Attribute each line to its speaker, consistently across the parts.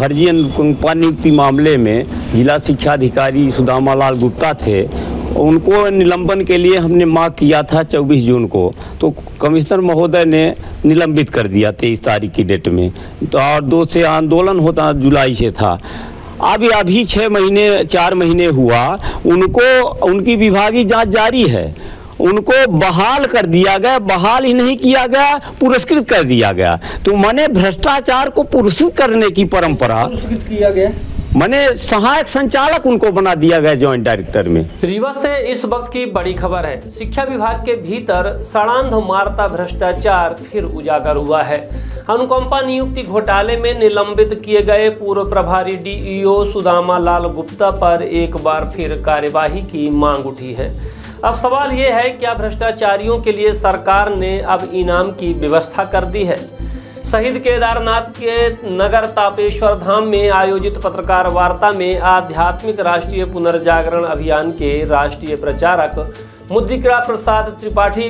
Speaker 1: फर्जी अनुकंपा नियुक्ति मामले में जिला शिक्षा अधिकारी सुदामा लाल गुप्ता थे, उनको निलंबन के लिए हमने मांग किया था 24 जून को, तो कमिश्नर महोदय ने निलंबित कर दिया 23 तारीख की डेट में। तो और 2 से आंदोलन होता जुलाई से था। अभी 4 महीने हुआ, उनकी विभागीय जांच जारी है। उनको बहाल कर दिया गया, बहाल ही नहीं किया गया, पुरस्कृत कर दिया गया। तो माने भ्रष्टाचार को पुरस्कृत करने की परंपरा
Speaker 2: पुरस्कृत किया गया,
Speaker 1: माने सहायक संचालक उनको बना दिया गया जॉइंट डायरेक्टर में।
Speaker 3: रीवा से इस वक्त की बड़ी खबर है। शिक्षा विभाग के भीतर सड़ांध मारता भ्रष्टाचार फिर उजागर हुआ है। अनुकंपा नियुक्ति घोटाले में निलंबित किए गए पूर्व प्रभारी डीईओ सुदामा लाल गुप्ता पर एक बार फिर कार्यवाही की मांग उठी है। अब सवाल ये है, क्या भ्रष्टाचारियों के लिए सरकार ने अब इनाम की व्यवस्था कर दी है? शहीद केदारनाथ के नगर तापेश्वर धाम में आयोजित पत्रकार वार्ता में आध्यात्मिक राष्ट्रीय पुनर्जागरण अभियान के राष्ट्रीय प्रचारक मुद्रिका प्रसाद त्रिपाठी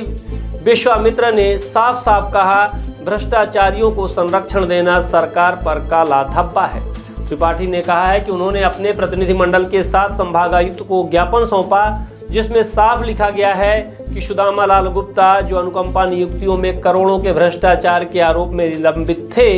Speaker 3: विश्वामित्र ने साफ साफ कहा, भ्रष्टाचारियों को संरक्षण देना सरकार पर काला धब्बा है। त्रिपाठी ने कहा है कि उन्होंने अपने प्रतिनिधिमंडल के साथ संभागायुक्त को ज्ञापन सौंपा, जिसमें साफ लिखा गया है कि सुदामा लाल गुप्ता, जो अनुकंपा नियुक्तियों में करोड़ों के भ्रष्टाचार के आरोप में निलंबित थे,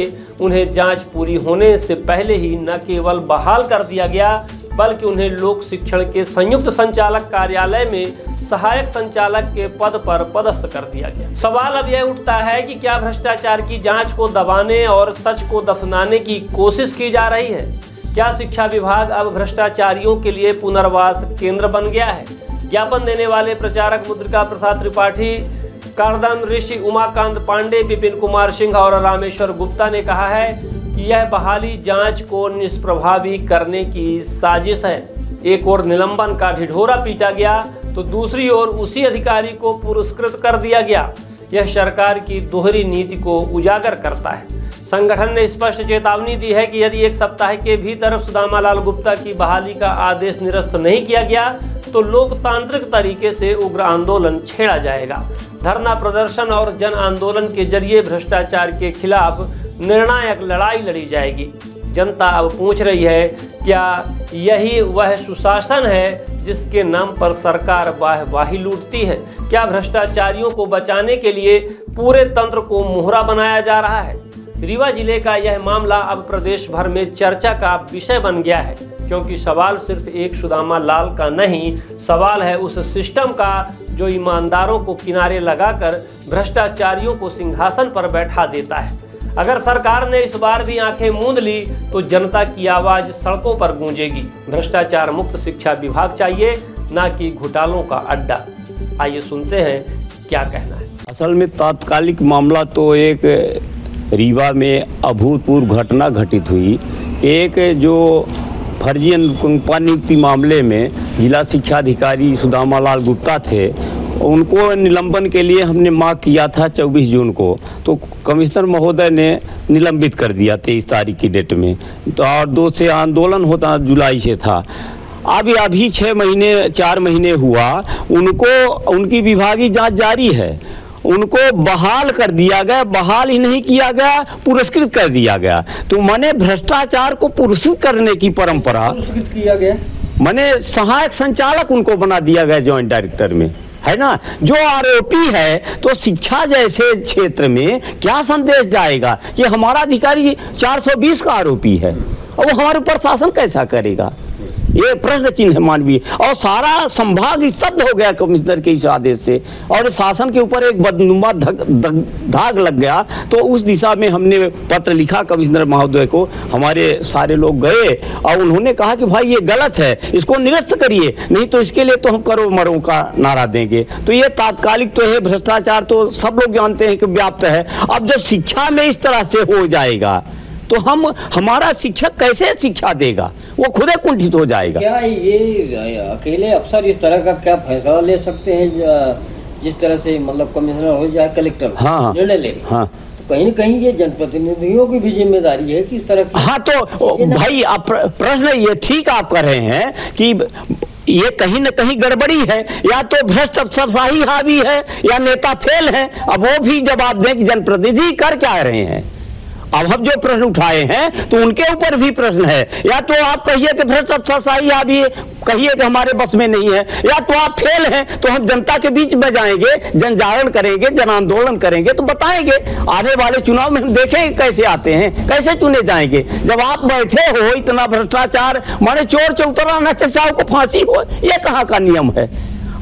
Speaker 3: उन्हें जांच पूरी होने से पहले ही न केवल बहाल कर दिया गया, बल्कि उन्हें लोक शिक्षण के संयुक्त संचालक कार्यालय में सहायक संचालक के पद पर पदस्थ कर दिया गया। सवाल अब यह उठता है कि क्या भ्रष्टाचार की जांच को दबाने और सच को दफनाने की कोशिश की जा रही है? क्या शिक्षा विभाग अब भ्रष्टाचारियों के लिए पुनर्वास केंद्र बन गया है? ज्ञापन देने वाले प्रचारक मुद्रिका प्रसाद त्रिपाठी, कारदम ऋषि उमाकांत पांडे, विपिन कुमार सिंह और रामेश्वर गुप्ता ने कहा है कि यह बहाली जांच को निष्प्रभावी करने की साजिश है। एक ओर निलंबन का ढिढोरा पीटा गया, तो दूसरी ओर उसी अधिकारी को पुरस्कृत कर दिया गया। यह सरकार की दोहरी नीति को उजागर करता है। संगठन ने स्पष्ट चेतावनी दी है कि यदि एक सप्ताह के भीतर सुदामा लाल गुप्ता की बहाली का आदेश निरस्त नहीं किया गया, तो लोकतांत्रिक तरीके से उग्र आंदोलन छेड़ा जाएगा। धरना प्रदर्शन और जन आंदोलन के जरिए भ्रष्टाचार के खिलाफ निर्णायक लड़ाई लड़ी जाएगी। जनता अब पूछ रही है, क्या यही वह सुशासन है जिसके नाम पर सरकार वाहवाही लूटती है? क्या भ्रष्टाचारियों को बचाने के लिए पूरे तंत्र को मोहरा बनाया जा रहा है? रीवा जिले का यह मामला अब प्रदेश भर में चर्चा का विषय बन गया है, क्योंकि सवाल सिर्फ एक सुदामा लाल का नहीं, सवाल है उस सिस्टम का जो ईमानदारों को किनारे लगाकर भ्रष्टाचारियों को सिंहासन पर बैठा देता है। अगर सरकार ने इस बार भी आंखें मूंद ली, तो जनता की आवाज सड़कों पर गूंजेगी। भ्रष्टाचार मुक्त शिक्षा विभाग चाहिए, ना कि घोटालों का अड्डा। आइए सुनते हैं क्या कहना है।
Speaker 1: असल में तात्कालिक मामला तो एक रीवा में अभूतपूर्व घटना घटित हुई। एक जो फर्जी अनुकंपा नियुक्ति मामले में जिला शिक्षा अधिकारी सुदामा लाल गुप्ता थे, उनको निलंबन के लिए हमने मांग किया था 24 जून को, तो कमिश्नर महोदय ने निलंबित कर दिया 23 तारीख की डेट में। तो और 2 से आंदोलन होता जुलाई से था। अभी 4 महीने हुआ, उनकी विभागीय जांच जारी है। उनको बहाल कर दिया गया, बहाल ही नहीं किया गया, पुरस्कृत कर दिया गया। तो माने भ्रष्टाचार को पुरस्कृत करने की परंपरा
Speaker 2: पुरस्कृत किया गया, माने
Speaker 1: सहायक संचालक उनको बना दिया गया जॉइंट डायरेक्टर में, है ना। जो आरोपी है, तो शिक्षा जैसे क्षेत्र में क्या संदेश जाएगा कि हमारा अधिकारी 420 का आरोपी है और वो हमारे ऊपर शासन कैसा करेगा? ये प्रश्न चिन्ह है मानवीय। और सारा संभाग स्तब्ध हो गया कमिश्नर के इस आदेश से, और शासन के ऊपर एक बदनुमा दाग लग गया। तो उस दिशा में हमने पत्र लिखा कमिश्नर महोदय को। हमारे सारे लोग गए और उन्होंने कहा कि भाई ये गलत है, इसको निरस्त करिए, नहीं तो इसके लिए तो हम करो मरो का नारा देंगे। तो ये तात्कालिक तो है, भ्रष्टाचार तो सब लोग जानते हैं कि व्याप्त है। अब जब शिक्षा में इस तरह से हो जाएगा, तो हमारा शिक्षक कैसे शिक्षा देगा? वो खुद ही कुंठित हो जाएगा।
Speaker 2: क्या ये अकेले अफसर इस तरह का क्या फैसला ले सकते हैं जिस तरह से मतलब कमिश्नर हो जाए, कलेक्टर निर्णय ले? हाँ, तो कहीं न कहीं ये जनप्रतिनिधियों की भी जिम्मेदारी है कि इस तरह की।
Speaker 1: हाँ, तो भाई आप प्रश्न ये ठीक आप कर रहे हैं कि ये कहीं न कहीं गड़बड़ी है, या तो भ्रष्ट अफसरशाही हावी है या नेता फेल है। अब वो भी जवाब दें कि जनप्रतिनिधि कर क्या रहे हैं। अब हम जो प्रश्न उठाए हैं तो उनके ऊपर भी प्रश्न है। या तो आप कहिए कि भ्रष्ट अफसरशाही आप ये कहिए कि हमारे बस में नहीं है, या तो आप फेल हैं तो हम जनता के बीच में जाएंगे, जन जागरण करेंगे, जन आंदोलन करेंगे, तो बताएंगे आने वाले चुनाव में हम देखेंगे कैसे आते हैं, कैसे चुने जाएंगे। जब आप बैठे हो इतना भ्रष्टाचार, माने चोर चौतरा न चचाओ को फांसी हो, ये कहाँ का नियम है?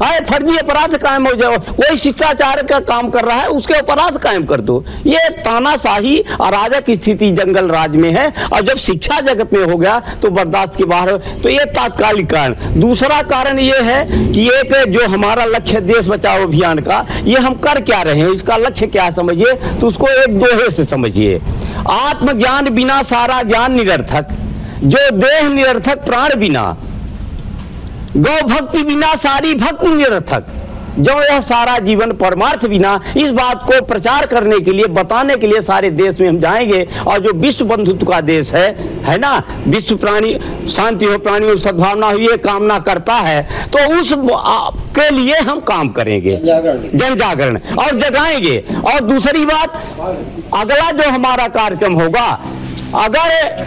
Speaker 1: आए फर्जी अपराध कायम हो जाओ, कोई शिष्टाचार का काम कर रहा है उसके अपराध कायम कर दो। ये तानाशाही अराजक स्थिति जंगल राज में है, और जब शिक्षा जगत में हो गया तो बर्दाश्त के बाहर। तो ये तात्कालिक कारण। दूसरा कारण ये है कि एक जो हमारा लक्ष्य देश बचाओ अभियान का, ये हम कर क्या रहे हैं, इसका लक्ष्य क्या समझिए, तो उसको एक दोहे से समझिए। आत्मज्ञान बिना सारा ज्ञान निरर्थक, जो देह निरर्थक प्राण बिना, गौ भक्ति बिना सारी भक्ति निरर्थक, जो यह सारा जीवन परमार्थ बिना। इस बात को प्रचार करने के लिए, बताने के लिए सारे देश में हम जाएंगे। और जो विश्व बंधुत्व का देश है ना, विश्व प्राणी शांति हो, प्राणियों सद्भावना हो, ये कामना करता है, तो उस के लिए हम काम करेंगे, जन जागरण और जगाएंगे। और दूसरी बात, अगला जो हमारा कार्यक्रम होगा, अगर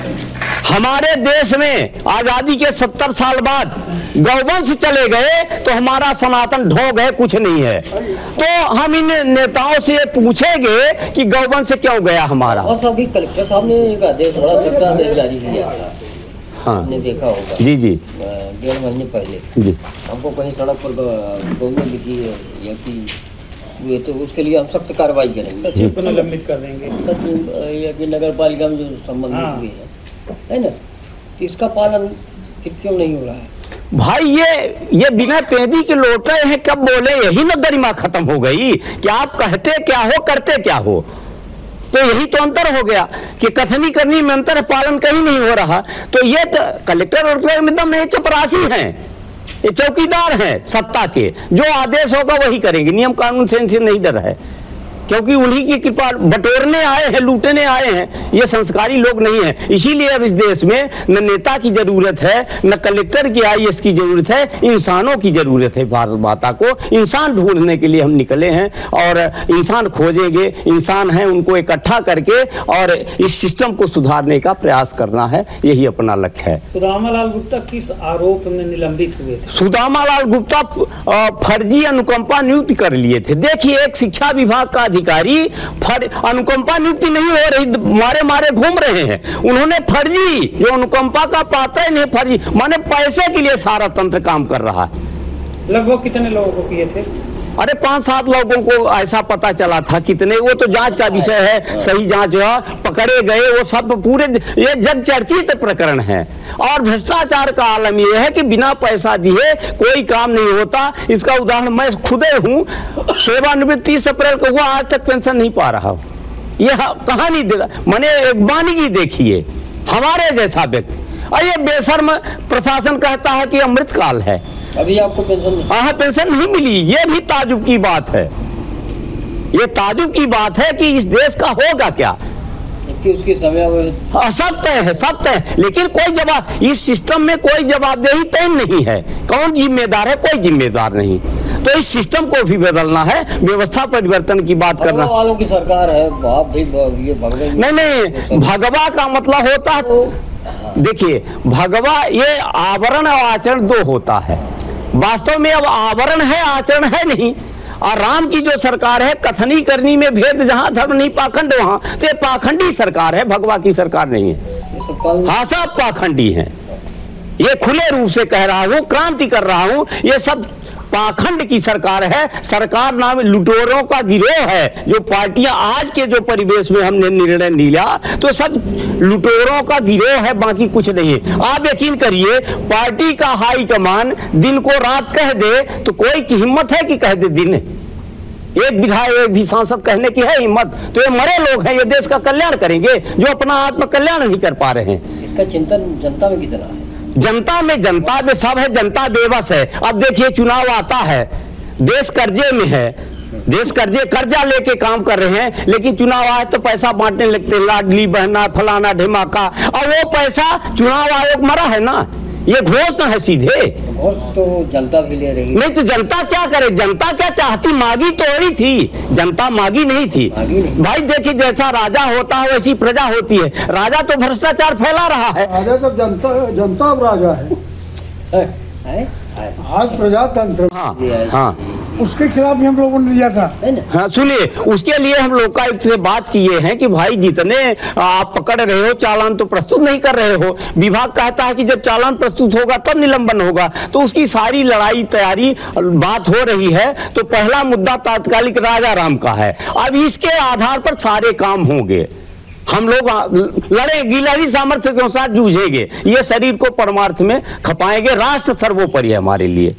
Speaker 1: हमारे देश में आजादी के 70 साल बाद गौवंश चले गए तो हमारा सनातन ढो गए, कुछ नहीं है। तो हम इन नेताओं से पूछेंगे कि गौवंश क्यों गया हमारा।
Speaker 2: और सभी कलेक्टर साहब ने एक आदेश, बड़ा सख्त आदेश जारी किया था, हाँ, आपने देखा होगा।
Speaker 1: जी जी,
Speaker 2: 1.5 महीने पहले जी हमको कहीं सड़क पर गौवंश दिखी है या कि ये, तो उसके लिए हम सख्त कार्रवाई करेंगे,
Speaker 4: सचिव को निलंबित कर देंगे।
Speaker 2: सचिव या कि नगर पालिका में जो संबंधित हुए है ना, तो इसका पालन क्यों नहीं हो रहा है?
Speaker 1: भाई ये बिना पेंदी के लौटे हैं, कब बोले, यही ना गरिमा खत्म हो गई कि आप कहते क्या हो करते क्या हो। तो यही तो अंतर हो गया कि कथनी करनी में अंतर, पालन कहीं नहीं हो रहा। तो ये तो कलेक्टर और एकदम ये चपरासी हैं, ये चौकीदार हैं सत्ता के, जो आदेश होगा वही करेंगे, नियम कानून से इनसे नहीं डर है, क्योंकि उन्हीं की कृपा। बटोरने आए हैं, लूटने आए हैं, ये संस्कारी लोग नहीं हैं। इसीलिए अब इस देश में न नेता की जरूरत है, न कलेक्टर की IAS की जरूरत है, इंसानों की जरूरत है। भारत माता को इंसान ढूंढने के लिए हम निकले हैं, और इंसान खोजेंगे, इंसान हैं उनको इकट्ठा करके और इस सिस्टम को सुधारने का प्रयास करना है, यही अपना लक्ष्य है।
Speaker 4: सुदामा लाल गुप्ता किस आरोप में निलंबित हुए थे?
Speaker 1: सुदामा लाल गुप्ता फर्जी अनुकंपा नियुक्ति कर लिए थे। देखिए, एक शिक्षा विभाग का अधिकारी अनुकंपा नियुक्ति नहीं हो रही, मारे मारे घूम रहे हैं। उन्होंने फर्जी, जो अनुकंपा का पात्र ही नहीं, फर्जी माने पैसे के लिए सारा तंत्र काम कर रहा है।
Speaker 4: लगभग कितने लोगों को किए थे?
Speaker 1: अरे 5-7 लोगों को ऐसा पता चला था, कितने वो तो जांच का विषय है, सही जांच हुआ, पकड़े गए वो सब पूरे, ये जग चर्चित प्रकरण है। और भ्रष्टाचार का आलम ये है कि बिना पैसा दिए कोई काम नहीं होता। इसका उदाहरण मैं खुदे हूँ, सेवानिवृत्ति 30 अप्रैल को हुआ, आज तक पेंशन नहीं पा रहा हूँ। ये कहानी मैंने एक बानगी देखी है, हमारे जैसा व्यक्ति, और ये बेशर्म प्रशासन कहता है कि अमृतकाल है,
Speaker 2: अभी आपको
Speaker 1: पेंशन नहीं मिली। ये भी ताजुब की बात है, ये ताजुब की बात है कि इस देश का होगा क्या,
Speaker 2: कि उसकी समय
Speaker 1: सब तय है, सब तय है, लेकिन कोई जवाब, इस सिस्टम में कोई जवाबदेही तय नहीं है। कौन जिम्मेदार है? कोई जिम्मेदार नहीं। तो इस सिस्टम को भी बदलना है, व्यवस्था परिवर्तन की बात करना।
Speaker 2: वालों की सरकार है, आप भी ये भगवा
Speaker 1: नहीं, भगवा का मतलब होता है, देखिए भगवा ये आवरण और आचरण दो होता है। वास्तव में अब आवरण है, आचरण है नहीं। और राम की जो सरकार है, कथनी करनी में भेद जहां, धर्म नहीं पाखंड वहां, तो ये पाखंडी सरकार है, भगवा की सरकार नहीं है। हाँ, सब पाखंडी हैं, ये खुले रूप से कह रहा हूं, क्रांति कर रहा हूं, ये सब पाखंड की सरकार है। सरकार नाम लुटेरों का गिरोह है। जो पार्टियां आज के जो परिवेश में हमने निर्णय लिया, तो सब लुटेरों का गिरोह है, बाकी कुछ नहीं है। आप यकीन करिए, पार्टी का हाई कमान दिन को रात कह दे तो कोई की हिम्मत है कि कह दे दिन? एक विधायक, एक भी सांसद कहने की है हिम्मत? तो ये मरे लोग हैं, ये देश का कल्याण करेंगे जो अपना आत्म कल्याण नहीं कर पा रहे हैं।
Speaker 2: इसका चिंतन जनता में कितना है?
Speaker 1: जनता में सब है, जनता बेबस है। अब देखिए, चुनाव आता है, देश कर्जे में है, देश कर्जा लेके काम कर रहे हैं, लेकिन चुनाव आए तो पैसा बांटने लगते हैं, लाडली बहना, फलाना ढिमाका, और वो पैसा चुनाव आयोग मरा है ना, ये घोषणा है सीधे।
Speaker 2: और तो जनता भी ले रही है।
Speaker 1: नहीं तो जनता क्या करे, जनता क्या चाहती, मांगी तो ही थी, जनता मांगी नहीं थी। भाई देखिए जैसा राजा होता है वैसी प्रजा होती है, राजा तो भ्रष्टाचार फैला रहा है।
Speaker 5: राजा तो जनता अब राजा है। आज प्रजातंत्र।
Speaker 1: हाँ हाँ,
Speaker 5: उसके खिलाफ भी हम लोगों ने दिया था।
Speaker 1: हाँ सुनिए, उसके लिए हम लोकायुक्त से बात किए हैं कि भाई जितने आप पकड़ रहे हो चालान तो प्रस्तुत नहीं कर रहे हो। विभाग कहता है कि जब चालान प्रस्तुत होगा तब निलंबन होगा, तो उसकी सारी लड़ाई तैयारी बात हो रही है। तो पहला मुद्दा तात्कालिक राजा राम का है, अब इसके आधार पर सारे काम होंगे। हम लोग लड़े, गिलहरी सामर्थ्य के साथ जूझेंगे, ये शरीर को परमार्थ में खपाएंगे। राष्ट्र सर्वोपरि है हमारे लिए।